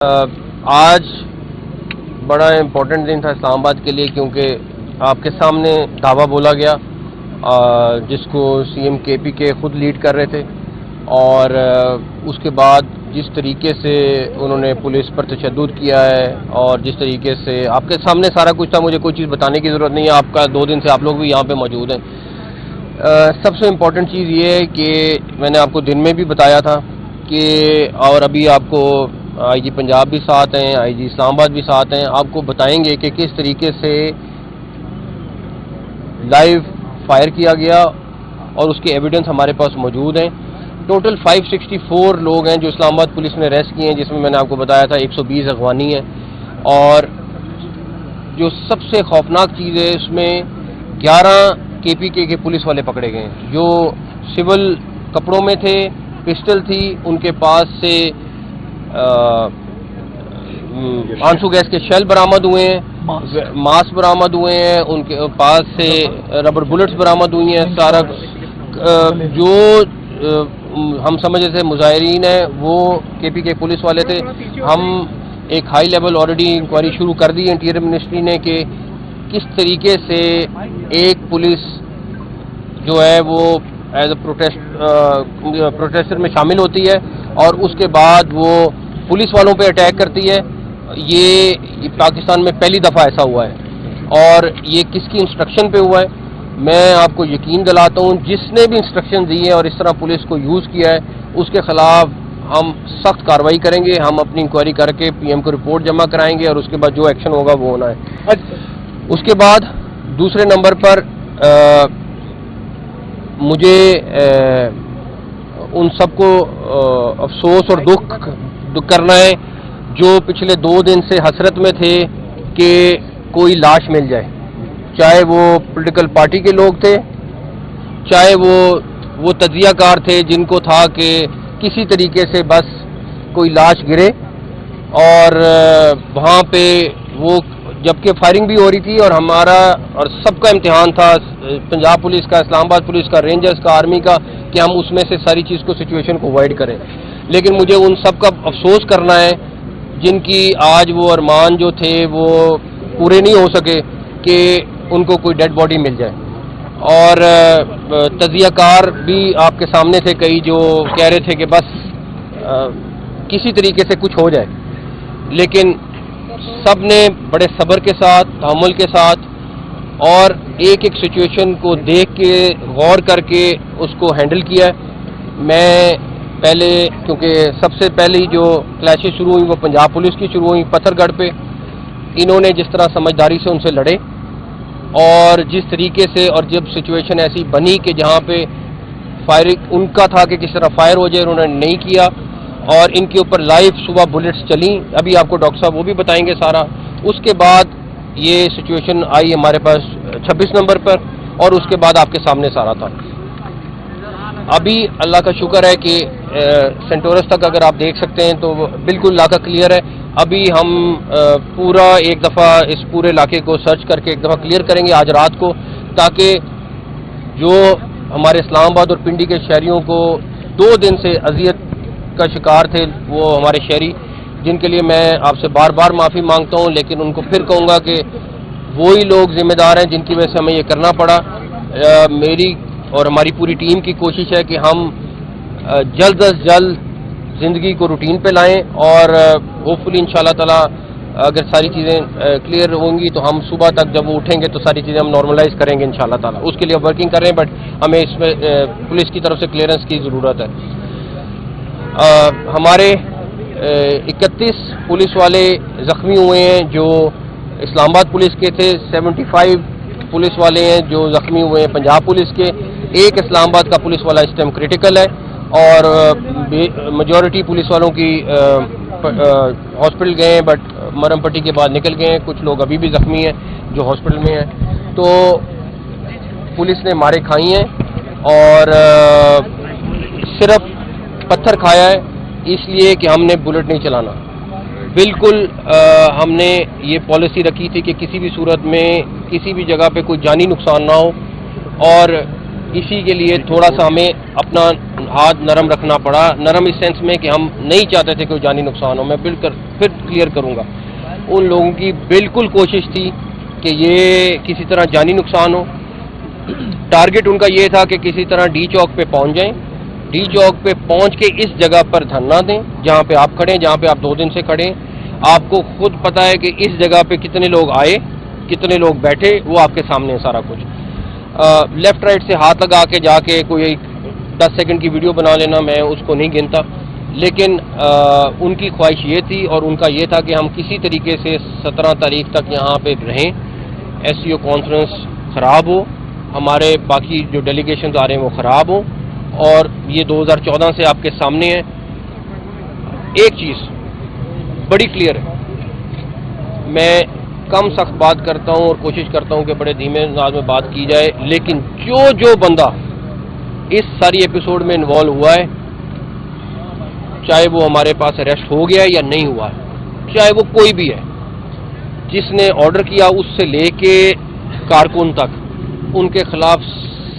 آج بڑا امپورٹنٹ دن تھا اسلام آباد کے لیے، کیونکہ آپ کے سامنے دعویٰ بولا گیا جس کو سی ایم کے پی کے خود لیڈ کر رہے تھے، اور اس کے بعد جس طریقے سے انہوں نے پولیس پر تشدد کیا ہے اور جس طریقے سے آپ کے سامنے سارا کچھ تھا، مجھے کوئی چیز بتانے کی ضرورت نہیں ہے، آپ کا 2 دن سے آپ لوگ بھی یہاں پہ موجود ہیں۔ سب سے امپورٹنٹ چیز یہ ہے کہ میں نے آپ کو دن میں بھی بتایا تھا کہ، اور ابھی آپ کو آئی جی پنجاب بھی ساتھ ہیں، آئی جی اسلام آباد بھی ساتھ ہیں، آپ کو بتائیں گے کہ کس طریقے سے لائیو فائر کیا گیا اور اس کے ایویڈنس ہمارے پاس موجود ہیں۔ ٹوٹل 564 لوگ ہیں جو اسلام آباد پولیس نے ریسٹ کیے ہیں، جس میں نے آپ کو بتایا تھا 120 اغوانی ہیں، اور جو سب سے خوفناک چیز ہے اس میں 11 کے پی کے پولیس والے پکڑے گئے ہیں جو سول کپڑوں میں تھے، پسٹل تھی ان کے پاس سے، آنسو گیس کے شیل برآمد ہوئے ہیں، ماسک برآمد ہوئے ہیں، ان کے پاس سے ربڑ بلٹس برآمد ہوئی ہیں۔ سارا جو ہم سمجھ رہے تھے مظاہرین ہیں وہ کے پی کے پولیس والے تھے۔ ہم ایک ہائی لیول آلریڈی انکوائری شروع کر دی ہے انٹیریئر منسٹری نے کہ کس طریقے سے ایک پولیس جو ہے وہ ایز اے پروٹیسٹر میں شامل ہوتی ہے اور اس کے بعد وہ پولیس والوں پہ اٹیک کرتی ہے۔ یہ پاکستان میں پہلی دفعہ ایسا ہوا ہے، اور یہ کس کی انسٹرکشن پہ ہوا ہے میں آپ کو یقین دلاتا ہوں، جس نے بھی انسٹرکشن دی ہے اور اس طرح پولیس کو یوز کیا ہے اس کے خلاف ہم سخت کارروائی کریں گے۔ ہم اپنی انکوائری کر کے پی ایم کو رپورٹ جمع کرائیں گے اور اس کے بعد جو ایکشن ہوگا وہ ہونا ہے۔ اس کے بعد دوسرے نمبر پر مجھے ان سب کو افسوس اور دکھ کرنا ہے جو پچھلے 2 دن سے حسرت میں تھے کہ کوئی لاش مل جائے، چاہے وہ پولیٹیکل پارٹی کے لوگ تھے، چاہے وہ تجزیہ کار تھے جن کو تھا کہ کسی طریقے سے بس کوئی لاش گرے، اور وہاں پہ وہ جبکہ فائرنگ بھی ہو رہی تھی اور ہمارا اور سب کا امتحان تھا، پنجاب پولیس کا، اسلام آباد پولیس کا، رینجرز کا، آرمی کا، کہ ہم اس میں سے ساری چیز کو سچویشن کو اوائڈ کریں۔ لیکن مجھے ان سب کا افسوس کرنا ہے جن کی آج وہ ارمان جو تھے وہ پورے نہیں ہو سکے کہ ان کو کوئی ڈیڈ باڈی مل جائے، اور تجزیہ کار بھی آپ کے سامنے تھے کئی جو کہہ رہے تھے کہ بس کسی طریقے سے کچھ ہو جائے، لیکن سب نے بڑے صبر کے ساتھ، تحمل کے ساتھ اور ایک ایک سچویشن کو دیکھ کے غور کر کے اس کو ہینڈل کیا ہے۔ میں پہلے کیونکہ سب سے پہلی جو کلیشز شروع ہوئی وہ پنجاب پولیس کی شروع ہوئی پتھر گڑھ پہ، انہوں نے جس طرح سمجھداری سے ان سے لڑے، اور جس طریقے سے، اور جب سچویشن ایسی بنی کہ جہاں پہ فائرنگ ان کا تھا کہ کس طرح فائر ہو جائے، انہوں نے نہیں کیا، اور ان کے اوپر لائیو صبح بلٹس چلیں، ابھی آپ کو ڈاکٹر صاحب وہ بھی بتائیں گے سارا۔ اس کے بعد یہ سچویشن آئی ہمارے پاس 26 نمبر پر، اور اس کے بعد آپ کے سامنے سارا تھا۔ ابھی اللہ کا شکر ہے کہ سینٹورس تک اگر آپ دیکھ سکتے ہیں تو بالکل علاقہ کلیئر ہے۔ ابھی ہم پورا ایک دفعہ اس پورے علاقے کو سرچ کر کے ایک دفعہ کلیئر کریں گے آج رات کو، تاکہ جو ہمارے اسلام آباد اور پنڈی کے شہریوں کو 2 دن سے اذیت کا شکار تھے وہ ہمارے شہری، جن کے لیے میں آپ سے بار بار معافی مانگتا ہوں، لیکن ان کو پھر کہوں گا کہ وہی لوگ ذمہ دار ہیں جن کی وجہ سے ہمیں یہ کرنا پڑا۔ میری اور ہماری پوری ٹیم کی کوشش ہے کہ ہم جلد از جلد زندگی کو روٹین پہ لائیں، اور ہوپ فلی انشاءاللہ تعالی اگر ساری چیزیں کلیئر ہوں گی تو ہم صبح تک جب وہ اٹھیں گے تو ساری چیزیں ہم نارملائز کریں گے انشاءاللہ تعالی۔ اس کے لیے ورکنگ کر رہے ہیں، بٹ ہمیں اس میں پولیس کی طرف سے کلیئرنس کی ضرورت ہے۔ ہمارے 31 پولیس والے زخمی ہوئے ہیں جو اسلام آباد پولیس کے تھے، 75 پولیس والے ہیں جو زخمی ہوئے ہیں پنجاب پولیس کے، ایک اسلام آباد کا پولیس والا اس ٹائم کریٹیکل ہے، اور میجورٹی پولیس والوں کی ہاسپٹل گئے ہیں، بٹ مرم پٹی کے بعد نکل گئے ہیں، کچھ لوگ ابھی بھی زخمی ہیں جو ہاسپٹل میں ہیں۔ تو پولیس نے مارے کھائی ہیں، اور صرف پتھر کھایا ہے اس لیے کہ ہم نے بلٹ نہیں چلانا۔ بالکل ہم نے یہ پالیسی رکھی تھی کہ کسی بھی صورت میں کسی بھی جگہ پہ کوئی جانی نقصان نہ ہو، اور اسی کے لیے تھوڑا سا ہمیں اپنا ہاتھ نرم رکھنا پڑا. نرم اس سینس میں کہ ہم نہیں چاہتے تھے کوئی جانی نقصان ہو. میں بالکل پھر کلیئر کروں گا, ان لوگوں کی بالکل کوشش تھی کہ یہ کسی طرح جانی نقصان ہو. ٹارگٹ ان کا یہ تھا کہ کسی طرح ڈی چوک پہ پہنچ جائیں, ڈی چوک پہ پہنچ کے اس جگہ پر دھرنا دیں جہاں پہ آپ کھڑے ہیں, جہاں پہ آپ 2 دن سے کھڑے ہیں. آپ کو خود پتہ ہے کہ اس جگہ پہ کتنے لوگ آئے, کتنے لوگ بیٹھے, وہ آپ کے سامنے ہے سارا کچھ. لیفٹ رائٹ سے ہاتھ لگا کے جا کے کوئی 10 سیکنڈ کی ویڈیو بنا لینا, میں اس کو نہیں گنتا, لیکن ان کی خواہش یہ تھی اور ان کا یہ تھا کہ ہم کسی طریقے سے 17 تاریخ تک یہاں پہ رہیں. SCO کانفرنس خراب ہو, ہمارے باقی جو ڈیلیگیشنز آ رہے ہیں وہ خراب ہوں, اور یہ 2014 سے آپ کے سامنے ہے. ایک چیز بڑی کلیئر ہے, میں کم سخت بات کرتا ہوں اور کوشش کرتا ہوں کہ بڑے دھیمے انداز میں بات کی جائے, لیکن جو بندہ اس ساری ایپیسوڈ میں انوالو ہوا ہے, چاہے وہ ہمارے پاس اریسٹ ہو گیا ہے یا نہیں ہوا ہے, چاہے وہ کوئی بھی ہے, جس نے آرڈر کیا اس سے لے کے کارکن تک, ان کے خلاف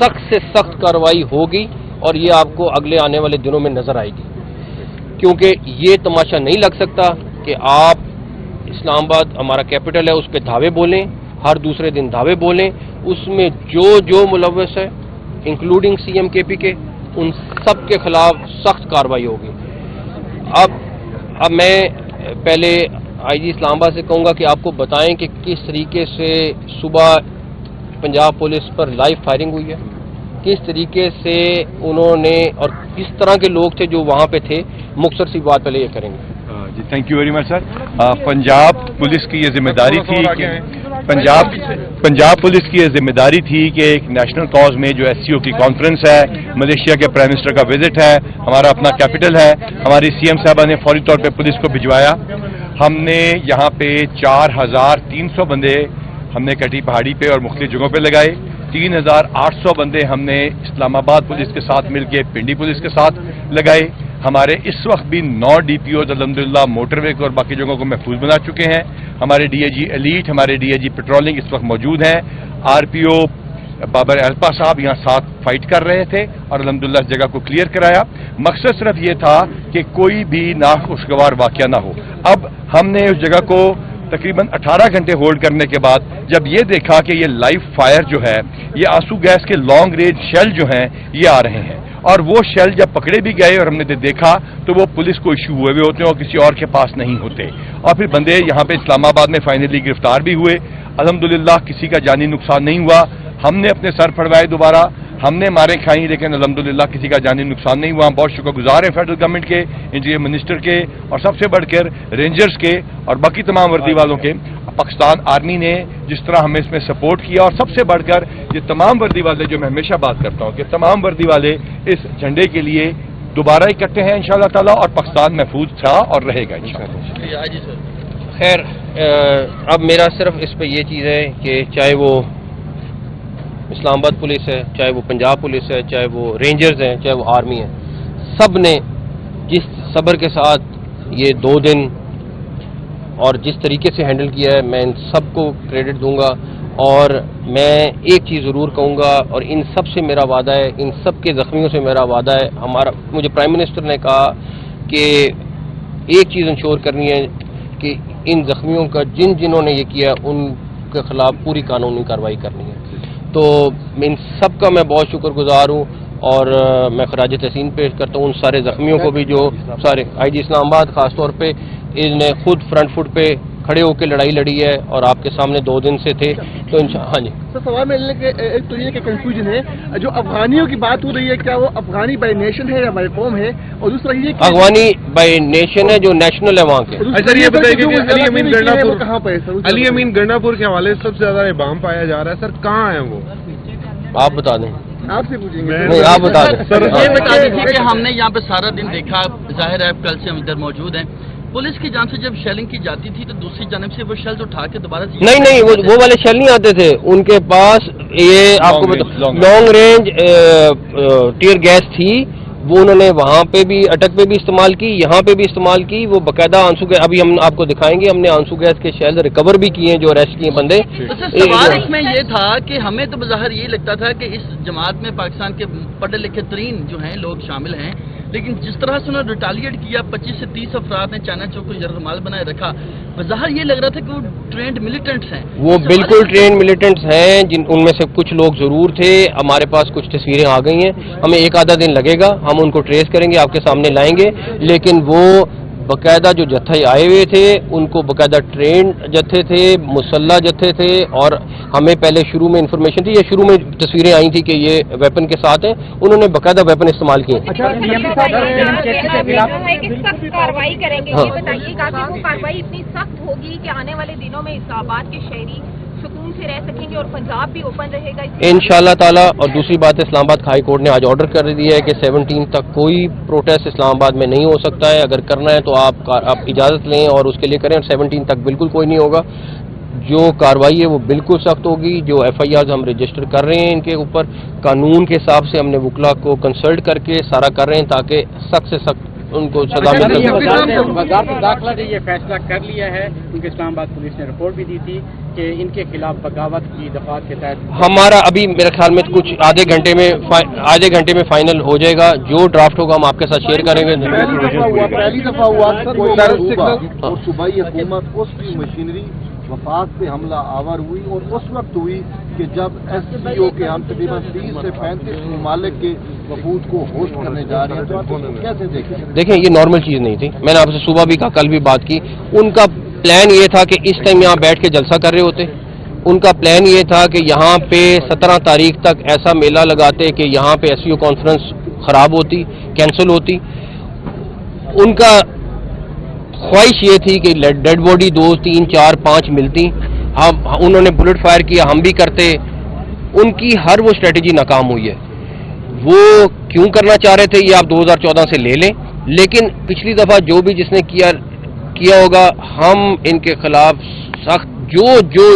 سخت سے سخت کارروائی ہوگی, اور یہ آپ کو اگلے آنے والے دنوں میں نظر آئے گی. کیونکہ یہ تماشا نہیں لگ سکتا کہ آپ اسلام آباد ہمارا کیپٹل ہے اس پہ دھاوے بولیں, ہر دوسرے دن دھاوے بولیں, اس میں جو ملوث ہے انکلوڈنگ CM KP کے, ان سب کے خلاف سخت کارروائی ہوگی. اب میں پہلے IG اسلام آباد سے کہوں گا کہ آپ کو بتائیں کہ کس طریقے سے صبح پنجاب پولیس پر لائیو فائرنگ ہوئی ہے, کس طریقے سے انہوں نے, اور کس طرح کے لوگ تھے جو وہاں پہ تھے. مختصر سی بات پہلے یہ کریں گے. جی thank you very much sir. Punjab police کی یہ ذمہ داری تھی کہ پنجاب پولیس کی یہ ذمہ داری تھی کہ ایک نیشنل کاز میں جو SCO کی کانفرنس ہے, ملیشیا کے پرائم منسٹر کا وزٹ ہے, ہمارا اپنا کیپٹل ہے, ہماری CM صاحبہ نے فوری طور پہ پولیس کو بھجوایا. ہم نے یہاں پہ 4300 بندے ہم نے کٹی پہاڑی پہ اور مختلف جگہوں پہ لگائے. 3800 بندے ہم نے اسلام آباد پولیس کے ساتھ مل کے پنڈی پولیس کے ساتھ لگائے. ہمارے اس وقت بھی 9 DPOs الحمدللہ موٹر وے کو اور باقی جگہوں کو محفوظ بنا چکے ہیں. ہمارے DIG ایلیٹ, ہمارے DIG پیٹرولنگ اس وقت موجود ہیں. RPO بابر الپا صاحب یہاں ساتھ فائٹ کر رہے تھے اور الحمدللہ اس جگہ کو کلیئر کرایا. مقصد صرف یہ تھا کہ کوئی بھی ناخوشگوار واقعہ نہ ہو. اب ہم نے اس جگہ کو تقریباً 18 گھنٹے ہولڈ کرنے کے بعد جب یہ دیکھا کہ یہ لائیو فائر جو ہے, یہ آنسو گیس کے لانگ رینج شیل جو ہیں یہ آ رہے ہیں, اور وہ شیل جب پکڑے بھی گئے اور ہم نے دیکھا تو وہ پولیس کو ایشو ہوئے ہوتے ہیں اور کسی اور کے پاس نہیں ہوتے. اور پھر بندے یہاں پہ اسلام آباد میں فائنلی گرفتار بھی ہوئے. الحمدللہ کسی کا جانی نقصان نہیں ہوا. ہم نے اپنے سر پھڑوائے دوبارہ, ہم نے مارے کھائیں, لیکن الحمدللہ کسی کا جانی نقصان نہیں ہوا. ہم بہت شکر گزار ہیں فیڈرل گورنمنٹ کے, انٹیریئر منسٹر کے, اور سب سے بڑھ کر رینجرز کے اور باقی تمام وردی والوں کے. پاکستان آرمی نے جس طرح ہمیں اس میں سپورٹ کیا, اور سب سے بڑھ کر یہ تمام وردی والے, جو میں ہمیشہ بات کرتا ہوں کہ تمام وردی والے اس جھنڈے کے لیے دوبارہ اکٹھے ہیں انشاءاللہ تعالیٰ, اور پاکستان محفوظ تھا اور رہے گا انشاءاللہ. خیر, اب میرا صرف اس پہ یہ چیز ہے کہ چاہے وہ اسلام آباد پولیس ہے, چاہے وہ پنجاب پولیس ہے, چاہے وہ رینجرز ہیں, چاہے وہ آرمی ہے, سب نے جس صبر کے ساتھ یہ 2 دن اور جس طریقے سے ہینڈل کیا ہے, میں ان سب کو کریڈٹ دوں گا. اور میں ایک چیز ضرور کہوں گا, اور ان سب سے میرا وعدہ ہے, ان سب کے زخمیوں سے میرا وعدہ ہے. مجھے پرائم منسٹر نے کہا کہ ایک چیز انشور کرنی ہے کہ ان زخمیوں کا جنہوں نے یہ کیا ان کے خلاف پوری قانونی کارروائی کرنی ہے. تو ان سب کا میں بہت شکر گزار ہوں, اور میں خراج تحسین پیش کرتا ہوں ان سارے زخمیوں کو بھی, جو سارے IG اسلام آباد خاص طور پہ ان نے خود فرنٹ فٹ پہ کھڑے ہو کے لڑائی لڑی ہے, اور آپ کے سامنے 2 دن سے تھے. تو ہاں جی سر, سوال ملنے کے ایک تو یہ کہ کنفیوژن ہے, جو افغانیوں کی بات ہو رہی ہے, کیا وہ افغانی بائی نیشن ہے یا بائی قوم ہے, اور دوسرا یہ افغانی بائی نیشن ہے جو نیشنل ہے وہاں کے. سر یہ بتائیے کہ علی امین گنڈاپور کے حوالے سے سب سے زیادہ ابہام پایا جا رہا ہے, سر کہاں ہیں وہ, آپ بتا دیں. آپ سے پوچھیں گے. نہیں, آپ بتا دیں. یہ بتا دیجیے کہ ہم نے یہاں پہ سارا دن دیکھا, ظاہر ہے کل سے ہم ادھر موجود ہیں. پولیس کی جانب سے جب شیلنگ کی جاتی تھی تو دوسری جانب سے وہ شیلز اٹھا کے دوبارہ نہیں وہ والے شیل نہیں آتے تھے ان کے پاس. یہ آپ کو لانگ رینج ٹیئر گیس تھی, وہ انہوں نے وہاں پہ بھی اٹک پہ بھی استعمال کی, یہاں پہ بھی استعمال کی. وہ باقاعدہ آنسو گیس, ابھی ہم آپ کو دکھائیں گے, ہم نے آنسو گیس کے شیل ریکور بھی کیے ہیں جو اریسٹ کیے بندے. سوال اس میں یہ تھا کہ ہمیں تو بظاہر یہ لگتا تھا کہ اس جماعت میں پاکستان کے پڑھے لکھے ترین جو ہیں لوگ شامل ہیں, لیکن جس طرح سے انہوں نے ریٹالیٹ کیا, 25 سے 30 افراد نے چائنا چوک کو یرغمال بنائے رکھا, بظاہر یہ لگ رہا تھا کہ وہ ٹرینڈ ملیٹنٹس ہیں. وہ بالکل ٹرینڈ ملیٹنٹس ہیں, ان میں سے کچھ لوگ ضرور تھے. ہمارے پاس کچھ تصویریں آ گئی ہیں, ہمیں ایک آدھا دن لگے گا, ہم ان کو ٹریس کریں گے, آپ کے سامنے لائیں گے. لیکن وہ باقاعدہ جو جتھے آئے ہوئے تھے ان کو باقاعدہ ٹرینڈ جتھے تھے, مسلح جتھے تھے, اور ہمیں پہلے شروع میں انفارمیشن تھی, یا شروع میں تصویریں آئی تھی کہ یہ ویپن کے ساتھ ہیں, انہوں نے باقاعدہ ویپن استعمال کیے. کارروائی کریں گے, یہ بتائیے گا کہ وہ کارروائی اتنی سخت ہوگی کہ آنے والے دنوں میں اسلام آباد کے شہری سکون سے رہ سکیں گے اور پنجاب بھی اوپن رہے گا انشاءاللہ تعالیٰ. اور دوسری بات ہے, اسلام آباد ہائی کورٹ نے آج آرڈر کر دیا ہے کہ 17 تک کوئی پروٹیسٹ اسلام آباد میں نہیں ہو سکتا ہے. اگر کرنا ہے تو آپ اجازت لیں اور اس کے لیے کریں. 17 تک بالکل کوئی نہیں ہوگا. جو کارروائی ہے وہ بالکل سخت ہوگی. جو ایف آئی آرز ہم رجسٹر کر رہے ہیں ان کے اوپر قانون کے حساب سے ہم نے وکلا کو کنسلٹ کر کے سارا کر رہے ہیں تاکہ سخت سے سخت ان کو سزا مل سکے. وزارت داخلہ نے یہ فیصلہ کر لیا ہے, کیونکہ اسلام آباد پولیس نے رپورٹ بھی دی تھی کہ ان کے خلاف بغاوت کی دفعات کے تحت ہمارا ابھی میرے خیال میں کچھ آدھے گھنٹے میں فائنل ہو جائے گا. جو ڈرافٹ ہوگا ہم آپ کے ساتھ شیئر کریں گے. پہلی دفعہ ہوا اور صوبائی حکومت اس کی مشینری وفاق پہ حملہ آور ہوئی, اور اس وقت ہوئی کہ جب ایس سی او کے ہم تقریباً 30 سے 35 ممالک کے وفود کو ہوسٹ کرنے جا رہے ہیں, تو آپ کیسے دیکھیں یہ نارمل چیز نہیں تھی. میں نے آپ سے صبح بھی کہا, کل بھی بات کی. ان کا پلان یہ تھا کہ اس ٹائم یہاں بیٹھ کے جلسہ کر رہے ہوتے. ان کا پلان یہ تھا کہ یہاں پہ 17 تاریخ تک ایسا میلہ لگاتے کہ یہاں پہ ایس سی او کانفرنس خراب ہوتی, کینسل ہوتی. ان کا خواہش یہ تھی کہ ڈیڈ باڈی 2 3 4 5 ملتی. انہوں نے بلٹ فائر کیا, ہم بھی کرتے. ان کی ہر وہ اسٹریٹجی ناکام ہوئی ہے. وہ کیوں کرنا چاہ رہے تھے یہ آپ 2014 سے لے لیں, لیکن پچھلی دفعہ جو بھی جس نے کیا ہوگا, ہم ان کے خلاف سخت جو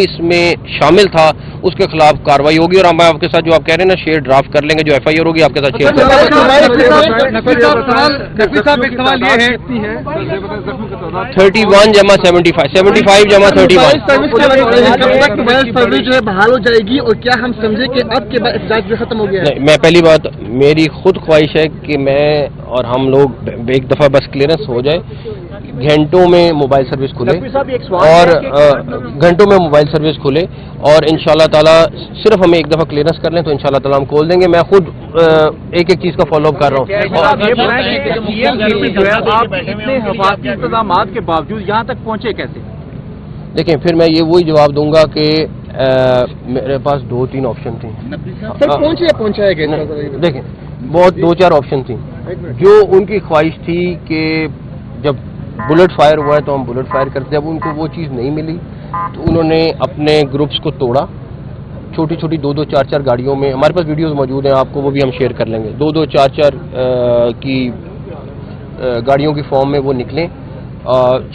اس میں شامل تھا اس کے خلاف کارروائی ہوگی. اور ہم آپ کے ساتھ جو آپ کہہ رہے ہیں نا شیئر ڈرافٹ کر لیں گے, جو ایف آئی آر ہوگی آپ کے ساتھ شیئر کریں گے. 31 جمع 75 جمع 31 جو ہے بحال ہو جائے گی, اور کیا ہم سمجھے کہ اب کے بعد احتجاج جو ختم ہو گیا ہے؟ میں پہلی بات, میری خود خواہش ہے کہ میں اور ہم لوگ ایک دفعہ بس کلیئرنس ہو جائے, گھنٹوں میں موبائل سروس کھلے, اور گھنٹوں میں موبائل سروس کھلے, اور انشاءاللہ تعالیٰ صرف ہمیں ایک دفعہ کلیئرنس کر لیں تو انشاءاللہ تعالیٰ ہم کھول دیں گے. میں خود ایک چیز کا فالو اپ کر رہا ہوں. انتظامات کے باوجود یہاں تک پہنچے کیسے؟ دیکھیں, پھر میں یہ وہی جواب دوں گا کہ میرے پاس 2-3 آپشن تھیں. پہنچایا گیا, دیکھیں بہت 2-4 آپشن تھیں. جو ان کی خواہش تھی کہ جب بلٹ فائر ہوا ہے تو ہم بلٹ فائر کرتے. اب ان کو وہ چیز نہیں ملی تو انہوں نے اپنے گروپس کو توڑا. چھوٹی 2-2 4-4 گاڑیوں میں, ہمارے پاس ویڈیوز موجود ہیں, آپ کو وہ بھی ہم شیئر کر لیں گے. 2-2 4-4 کی گاڑیوں کی فارم میں وہ نکلیں.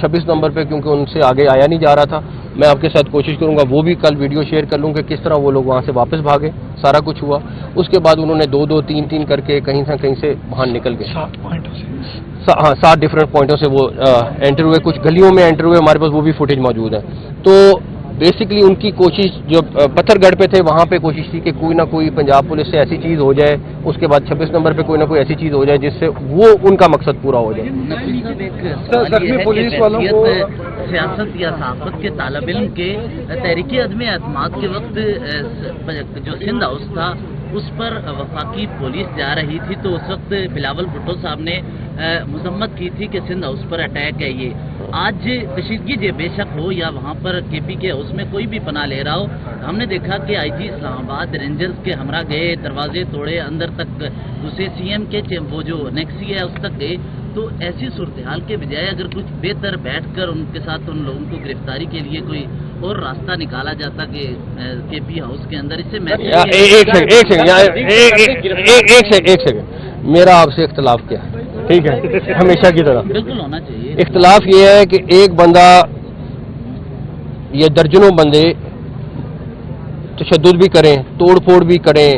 26 نمبر پہ کیونکہ ان سے آگے آیا نہیں جا رہا تھا, میں آپ کے ساتھ کوشش کروں گا وہ بھی کل ویڈیو شیئر کر لوں کہ کس طرح وہ لوگ وہاں سے واپس بھاگے. سارا کچھ ہوا. اس کے بعد انہوں نے 2-2 3-3 کر کے کہیں سے باہر نکل گئے. 7 ڈفرینٹ پوائنٹوں سے وہ انٹر ہوئے. کچھ گلیوں میں انٹر ہوئے, ہمارے پاس وہ بھی فوٹیج موجود ہے. تو بیسکلی ان کی کوشش جو پتھر گڑھ پہ تھے وہاں پہ کوشش تھی کہ کوئی نہ کوئی پنجاب پولیس سے ایسی چیز ہو جائے, اس کے بعد 26 نمبر پہ کوئی نہ کوئی ایسی چیز ہو جائے جس سے وہ ان کا مقصد پورا ہو جائے. پولیس والوں کو سیاست یا صحافت کے طالب علم کے تحریک عدم اعتماد کے وقت جو سندھ ہاؤس تھا اس پر وفاقی پولیس جا رہی تھی, تو اس وقت بلاول بھٹو صاحب نے مذمت کی تھی کہ سندھ ہاؤس پر اٹیک ہے. یہ آج کشیدگی بے شک ہو یا وہاں پر کے پی کے ہاؤس میں کوئی بھی پناہ لے رہا ہو, ہم نے دیکھا کہ آئی جی اسلام آباد رینجرز کے ہمراہ گئے, دروازے توڑے, اندر تک دوسرے سی ایم کے وہ جو نیکسی ہے اس تک گئے. تو ایسی صورتحال کے بجائے اگر کچھ بہتر بیٹھ کر ان کے ساتھ ان لوگوں کو گرفتاری کے لیے کوئی اور راستہ نکالا جاتا کہ کے پی ہاؤس کے اندر, اس سے میں ایک سیکنڈ میرا آپ سے اختلاف کیا ہے, ٹھیک ہے, ہمیشہ کی طرح بالکل ہونا چاہیے. اختلاف یہ ہے کہ ایک بندہ یا درجنوں بندے تشدد بھی کریں, توڑ پھوڑ بھی کریں,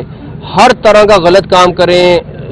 ہر طرح کا غلط کام کریں,